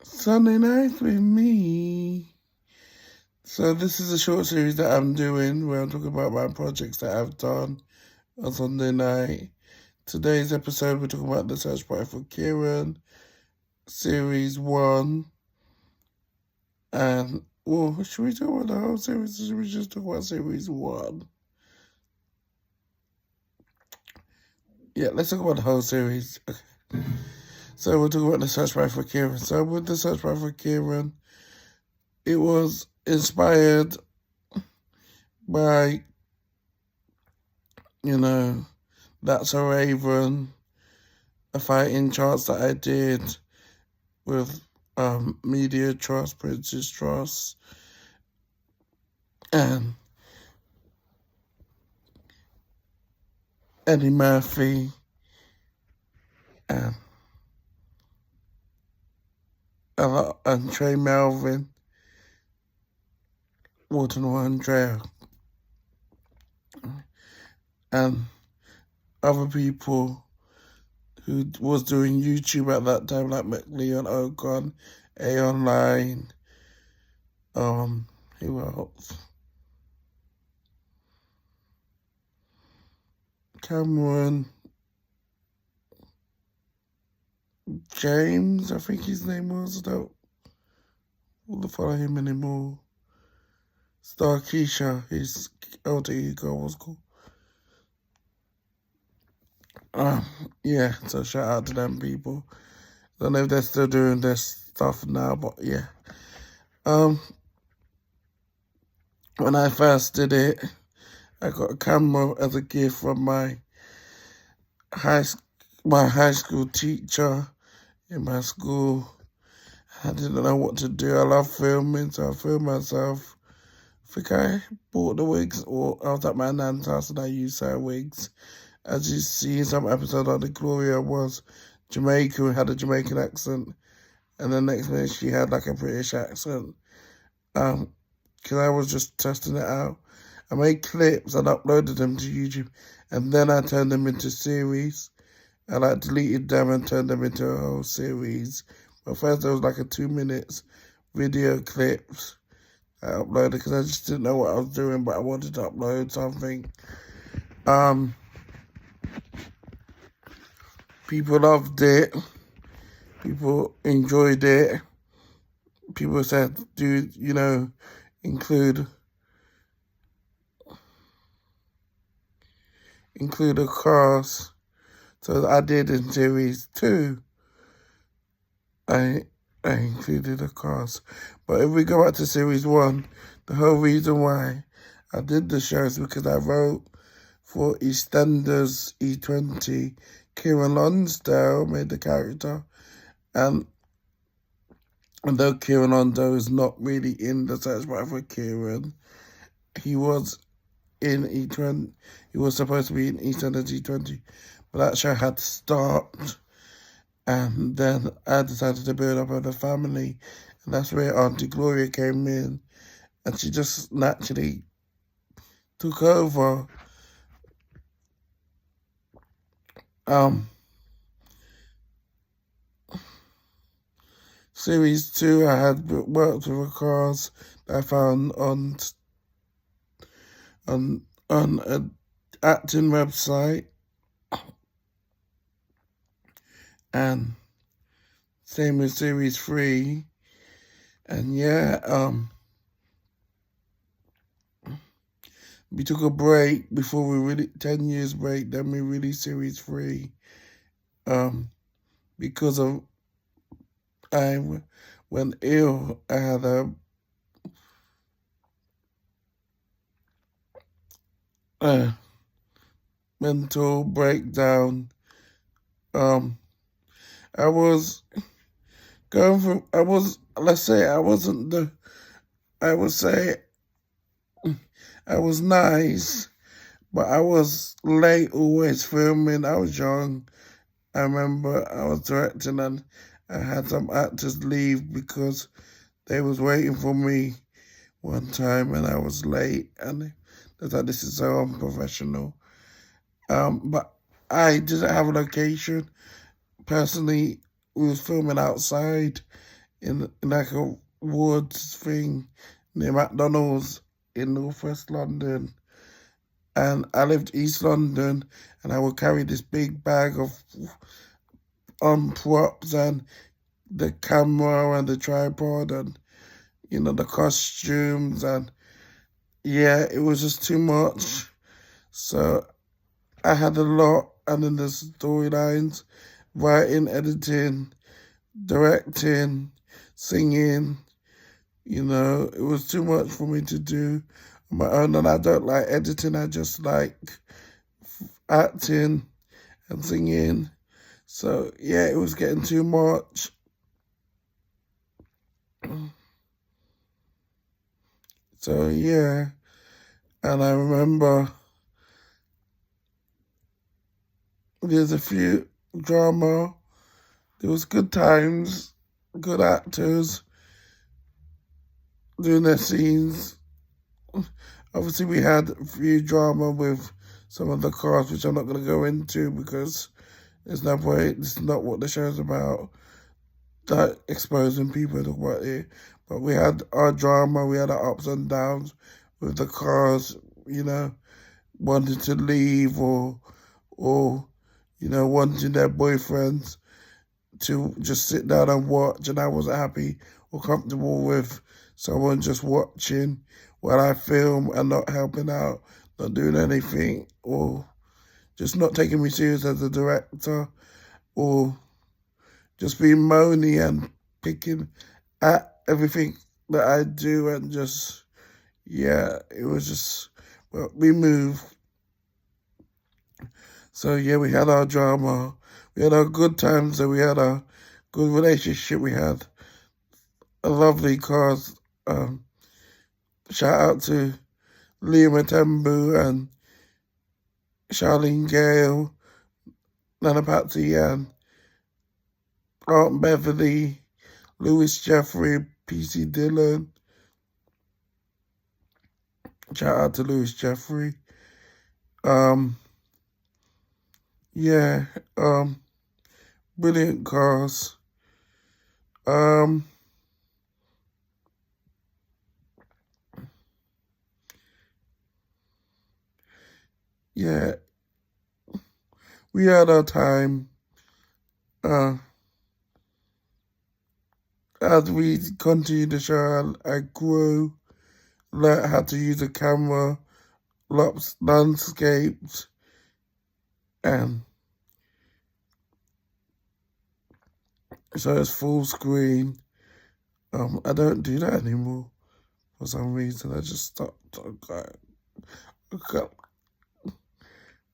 Sunday night with me. So this is a short series that I'm doing where I'm talking about my projects that I've done on Sunday night. Today's episode we're talking about the search party for Kieron, series 1. And should we talk about the whole series or should we just talk about series 1? Yeah, let's talk about the whole series. Okay. So we're talking about the search party for Kieron. So with the search party for Kieron, it was inspired by, That's a Raven, a fighting charts that I did with Media Trust, Princess Trust, and Eddie Murphy, and Trey Melvin, Walton Andrea, and other people who was doing YouTube at that time, like McLeon Ocon, A Online, who else? Cameron James, I think his name was. I don't follow him anymore. Star Keisha, his alter ego was called. Yeah, so shout out to them people. Don't know if they're still doing their stuff now, but yeah. When I first did it, I got a camera as a gift from my high school teacher in my school. I didn't know what to do. I love filming, so I filmed myself. I think I bought the wigs, or I was at my nan's house and I used her wigs. As you see in some episode of the Gloria was Jamaican, had a Jamaican accent, and the next minute she had like a British accent. Because I was just testing it out. I made clips and uploaded them to YouTube, and then I turned them into series. And I deleted them and turned them into a whole series. But first there was like a 2 minutes video clips I uploaded because I just didn't know what I was doing, but I wanted to upload something. People loved it. People enjoyed it. People said, dude, include a cast. So I did in series 2. I included a cast. But if we go back to series 1, the whole reason why I did the show is because I wrote for EastEnders E20. Kieron Lonsdale made the character. And although Kieron Lonsdale is not really in the search party for Kieron, he was in E20. He was supposed to be in EastEnders E20. But that show had stopped. And then I decided to build up a family. And that's where Auntie Gloria came in. And she just naturally took over. Series 2, I had worked with a cast that I found on an acting website. And same with series 3. And yeah, we took a break before we 10 years break, then we released series 3. Because of, I went ill, I had a mental breakdown. I was going from, I would say I was nice, but I was late always filming. I was young. I remember I was directing and I had some actors leave because they was waiting for me one time and I was late and they thought this is so unprofessional. But I didn't have a location. Personally, we was filming outside in like a woods thing near McDonald's in northwest London. And I lived East London, and I would carry this big bag of props and the camera and the tripod and, the costumes. And yeah, it was just too much. So I had a lot, and then the storylines, writing, editing, directing, singing. It was too much for me to do on my own, and I don't like editing. I just like acting and singing. So yeah, it was getting too much. So yeah, and I remember there's a few drama. There was good times, good actors doing their scenes. Obviously, we had a few drama with some of the cast, which I'm not going to go into because there's no point. This is not what the show's about. That exposing people to what it. But we had our drama, we had our ups and downs with the cast, wanting to leave or wanting their boyfriends to just sit down and watch, and I wasn't happy or comfortable with someone just watching while I film and not helping out, not doing anything, or just not taking me serious as a director, or just being moany and picking at everything that I do, and just, yeah, it was just, well, we moved. So yeah, we had our drama, we had our good times, and we had a good relationship. We had a lovely cast. Shout out to Lemar and Charlene Gale, Nana Patsy and Aunt Beverly, Lewis Jeffrey, PC Dillon. Shout out to Lewis Jeffrey. Yeah, brilliant cast. Yeah, we had our time. As we continued the show, I grew, learned how to use a camera, landscapes, and so it's full screen. I don't do that anymore for some reason. I just stopped. I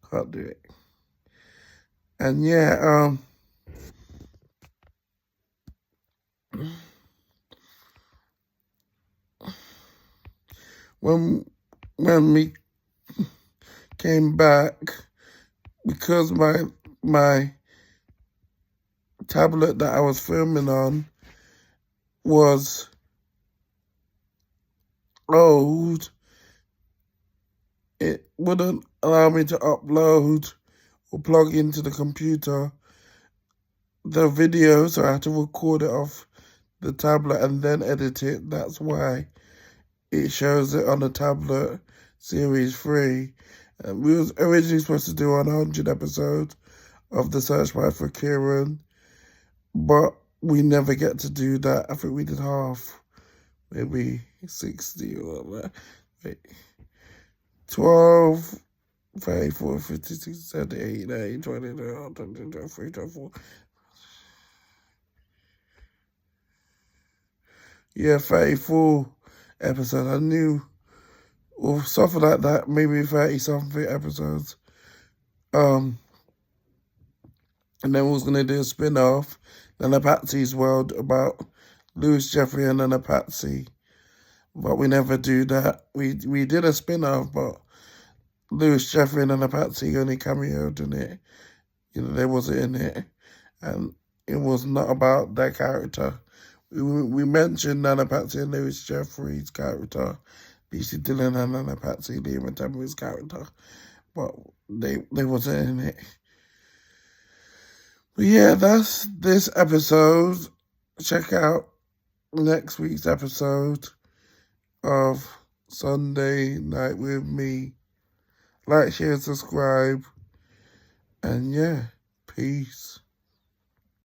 can't do it. And yeah, when we came back, because my tablet that I was filming on was old, it wouldn't allow me to upload or plug into the computer the video, so I had to record it off the tablet and then edit it. That's why it shows it on the tablet, series 3. We was originally supposed to do 100 episodes of the Search Bar for Kieron, but we never get to do that. I think we did half, maybe 60 or whatever. Wait. 12, 34, 56, 78, 9, 20, 21, 23, 24. Yeah, 34 episodes. I knew, or something like that, maybe 30-something episodes. And then we was going to do a spin-off, Nana Patsy's World, about Lewis Jeffrey and Nana Patsy. But we never do that. We did a spin-off, but Lewis Jeffrey and Nana Patsy only cameoed in it. They wasn't in it. And it was not about their character. We mentioned Nana Patsy and Lewis Jeffrey's character, PC Dillon and Nana Patsy, Liam and Tammy's character, but they wasn't in it. But yeah, that's this episode. Check out next week's episode of Sunday Night with me. Like, share, subscribe, and yeah, peace.